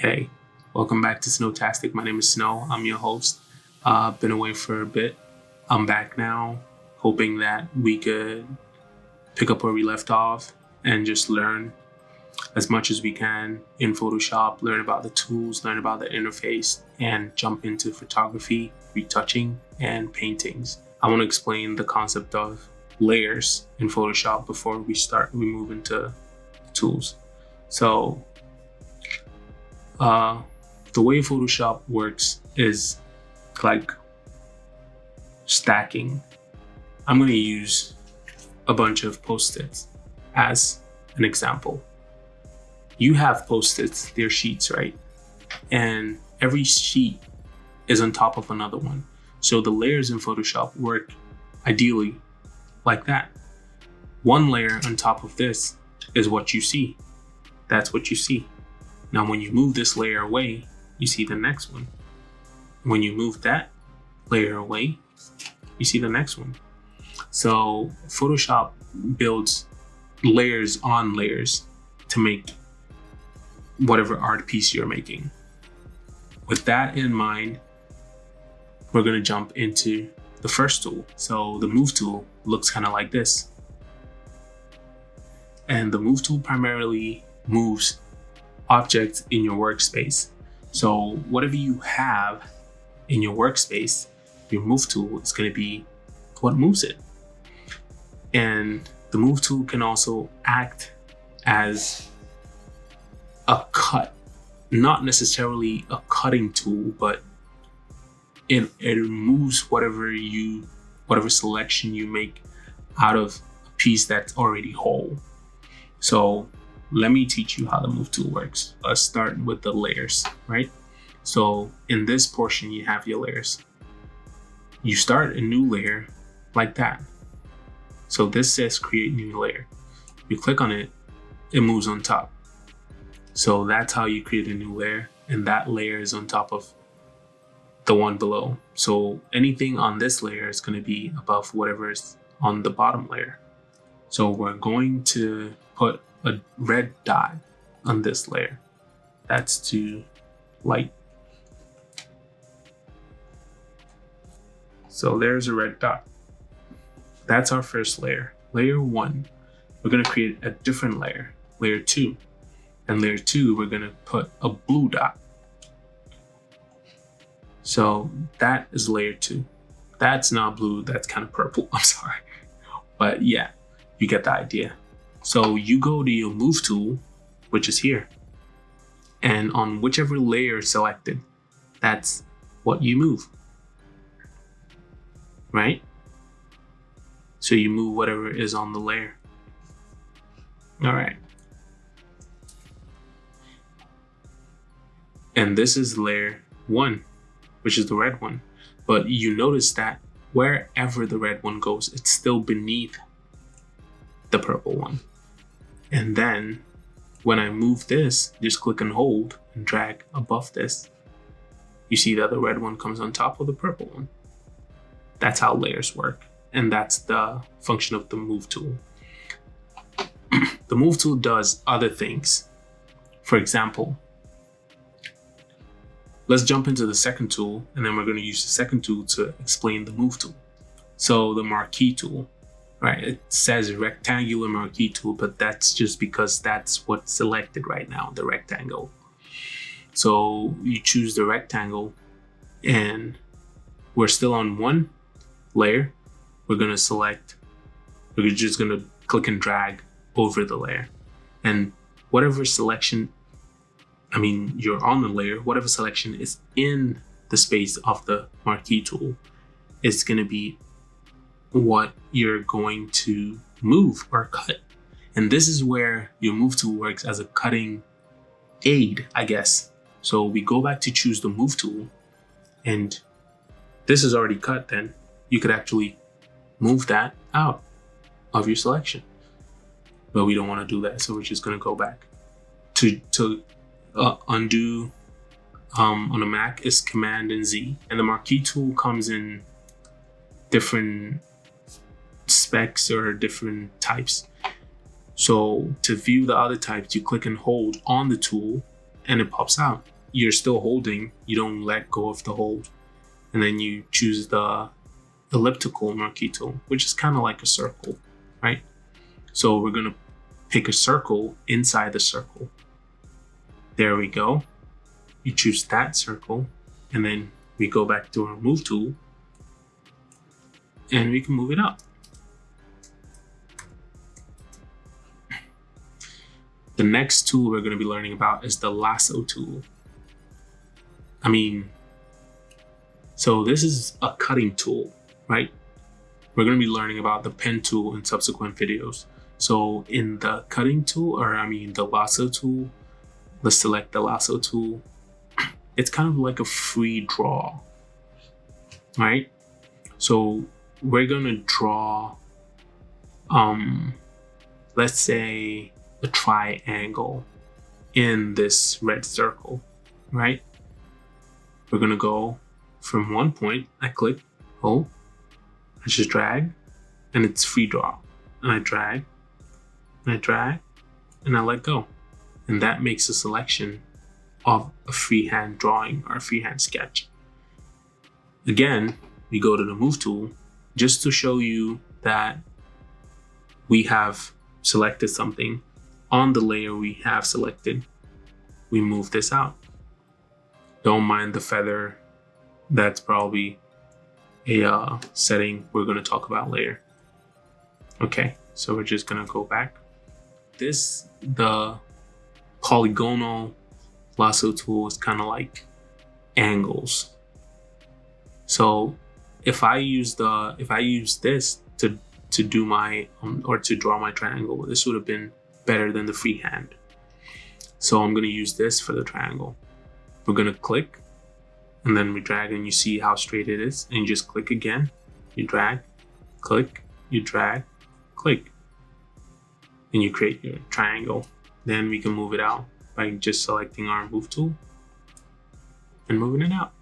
Hey, welcome back to Snowtasstic. My name is Snow. I'm your host. Been away for a bit. I'm back now, hoping that we could pick up where we left off and just learn as much as we can in Photoshop, learn about the tools, learn about the interface, and jump into photography, retouching, and paintings. I want to explain the concept of layers in Photoshop before we move into tools. So, the way Photoshop works is like stacking. I'm going to use a bunch of post-its as an example. You have post-its, they're sheets, right? And every sheet is on top of another one. So the layers in Photoshop work ideally like that. One layer on top of this is what you see. That's what you see. Now, when you move this layer away, you see the next one. When you move that layer away, you see the next one. So Photoshop builds layers on layers to make whatever art piece you're making. With that in mind, we're going to jump into the first tool. So the Move tool looks kind of like this. And the Move tool primarily moves objects in your workspace. So whatever you have in your workspace, your Move tool is going to be what moves it. And the Move tool can also act as a cut, not necessarily a cutting tool, but it moves whatever selection you make out of a piece that's already whole. So let me teach you how the Move tool works. Let's start with the layers, right? So in this portion, you have your layers. You start a new layer like that. So this says create new layer. You click on it, it moves on top. So that's how you create a new layer, and that layer is on top of the one below. So anything on this layer is going to be above whatever is on the bottom layer. So we're going to put a red dot on this layer. That's to light. So there's a red dot. That's our first layer. Layer 1, we're going to create a different layer, layer 2. And layer 2, we're going to put a blue dot. So that is layer 2. That's not blue, that's kind of purple. I'm sorry. But yeah, you get the idea. So you go to your Move tool, which is here. And on whichever layer selected, that's what you move. Right? So you move whatever is on the layer. All right. And this is layer 1, which is the red one. But you notice that wherever the red one goes, it's still beneath the purple one. And then when I move this, just click and hold and drag above this. You see that the red one comes on top of the purple one. That's how layers work. And that's the function of the Move tool. The Move tool does other things. For example, let's jump into the second tool, and then we're going to use the second tool to explain the Move tool. So the Marquee tool, right? It says rectangular marquee tool, but that's just because that's what's selected right now, the rectangle. So you choose the rectangle, and we're still on one layer. We're just going to click and drag over the layer. And whatever selection, you're on the layer, whatever selection is in the space of the Marquee tool is going to be what you're going to move or cut. And this is where your Move tool works as a cutting aid, I guess. So we go back to choose the Move tool, and this is already cut. Then you could actually move that out of your selection. But we don't want to do that, so we're just going to go back. To undo on a Mac is Command and Z. And the Marquee tool comes in different specs or different types. So to view the other types, you click and hold on the tool and it pops out. You're still holding, you don't let go of the hold. And then you choose the elliptical marquee tool, which is kind of like a circle, right? So we're gonna pick a circle inside the circle. There we go. You choose that circle, and then we go back to our move tool, and we can move it up. The next tool we're going to be learning about is the lasso tool. So this is a cutting tool, right? We're going to be learning about the pen tool in subsequent videos. So in the cutting tool, the lasso tool, let's select the lasso tool. It's kind of like a free draw, right? So we're going to draw, let's say, a triangle in this red circle, right? We're gonna go from one point, I click, hold, I just drag, and it's free draw. And I drag, and I drag, and I let go. And that makes a selection of a freehand drawing or a freehand sketch. Again, we go to the move tool just to show you that we have selected something. On the layer we have selected, we move this out. Don't mind the feather. That's probably a setting we're going to talk about later. Okay, so we're just going to go back. The polygonal lasso tool is kind of like angles. So if I use this to do my or to draw my triangle, this would have been better than the freehand. So I'm going to use this for the triangle. We're going to click, and then we drag, and you see how straight it is. And you just click again. You drag, click, you drag, click, and you create your triangle. Then we can move it out by just selecting our move tool and moving it out.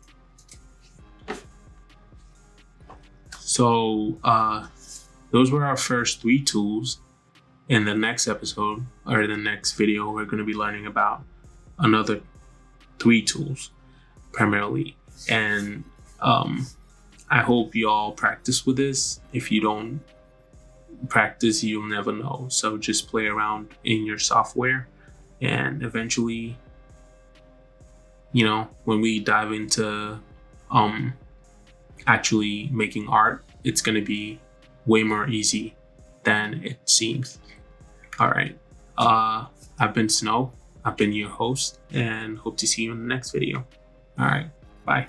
So those were our first 3 tools. In the next episode or the next video, we're going to be learning about another 3 tools primarily. And I hope you all practice with this. If you don't practice, you'll never know. So just play around in your software, and eventually, when we dive into actually making art, it's going to be way more easy than it seems. All right. I've been Snow. I've been your host, and hope to see you in the next video. All right. Bye.